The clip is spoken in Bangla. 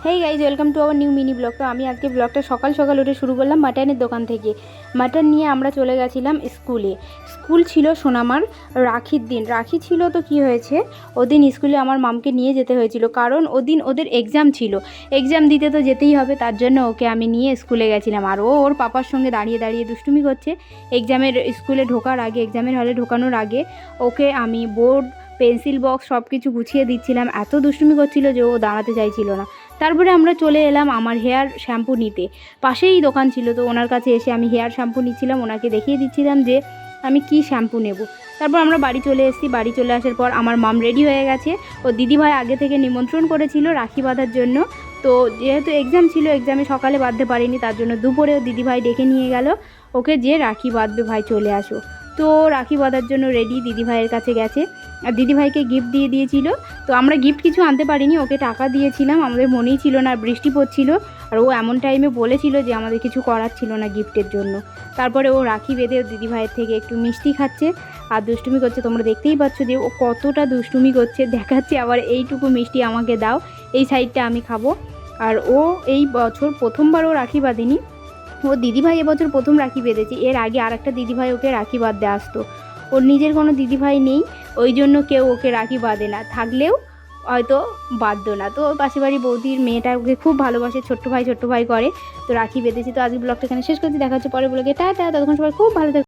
Hey guys, welcome to our new mini blog. তো আমি আজকে ব্লগটা সকাল সকাল উঠে শুরু করলাম মাটনের দোকান থেকে। মাটন নিয়ে আমরা চলে গেছিলাম স্কুলে। স্কুল ছিল সোনামার, রাখির দিন। রাখি ছিল তো কি হয়েছে, ওদিন স্কুলে আমার মামকে নিয়ে যেতে হয়েছিল, কারণ ওদিন ওদের এক্সাম ছিল। এক্সাম দিতে তো যেতেই হবে, তার জন্য ওকে আমি নিয়ে স্কুলে গেছিলাম। আর ও ওর পাপার সঙ্গে দাঁড়িয়ে দাঁড়িয়ে দুষ্টুমি করছে। এক্সামের স্কুলে ঢোকার আগে, এক্সামের হলে ঢোকানোর আগে ওকে আমি বোর্ড, পেন্সিল বক্স সব কিছু গুছিয়ে দিচ্ছিলাম। এত দুষ্টুমি করছিল যে ও দাঁড়াতে চাইছিল না। তারপরে আমরা চলে এলাম আমার হেয়ার শ্যাম্পু নিতে। পাশেই দোকান ছিল, তো ওনার কাছে এসে আমি হেয়ার শ্যাম্পু নিচ্ছিলাম, ওনাকে দেখিয়ে দিচ্ছিলাম যে আমি কি শ্যাম্পু নেব। তারপর আমরা বাড়ি চলে এসেছি। বাড়ি চলে আসার পর আমার মাম রেডি হয়ে গেছে। ও দিদিভাই আগে থেকে নিমন্ত্রণ করেছিল রাখি বাঁধার জন্য। তো যেহেতু এক্সাম ছিল, এক্সামে সকালে বাঁধতে পারিনি, তার জন্য দুপুরেও দিদিভাই ডেকে নিয়ে গেল ওকে, যে রাখি বাঁধবে ভাই, চলে আসো। তো রাখি বাঁধার জন্য রেডি, দিদিভাইয়ের কাছে গেছে আর দিদিভাইকে গিফট দিয়ে দিয়েছিল। তো আমরা গিফট কিছু আনতে পারিনি, ওকে টাকা দিয়েছিলাম, আমাদের মনেই ছিল না, বৃষ্টি পড়ছিল। আর ও এমন টাইমে বলেছিল যে আমাদের কিছু করার ছিল না গিফটের জন্য। তারপরে ও রাখি বেঁধে দিদিভাইয়ের থেকে একটু মিষ্টি খাচ্ছে আর দুষ্টুমি করছে। তোমরা দেখতেই পাচ্ছ যে ও কতটা দুষ্টুমি করছে, দেখাচ্ছে আবার এইটুকু মিষ্টি আমাকে দাও, এই সাইডটা আমি খাবো। আর ও এই বছর প্রথমবারও রাখি বাঁধেনি, ও দিদিভাই এবছর প্রথম রাখি বেঁধেছে। এর আগে আর একটা দিদিভাই ওকে রাখি বাঁধতে আসতো। ওর নিজের কোনো দিদিভাই নেই, ওই জন্য কেউ ওকে রাখি বাঁধে না, থাকলেও হয়তো বাঁধতো না। তো পাশে বাড়ি বৌদির মেয়েটা ওকে খুব ভালোবাসে, ছোট্ট ভাই করে। তো রাখি বেঁধেছি। তো আজকে ব্লগটা এখানে শেষ করছি, দেখা হচ্ছে পরে ব্লগে। টাটা, ততক্ষণ সবাই খুব ভালো থাকবে।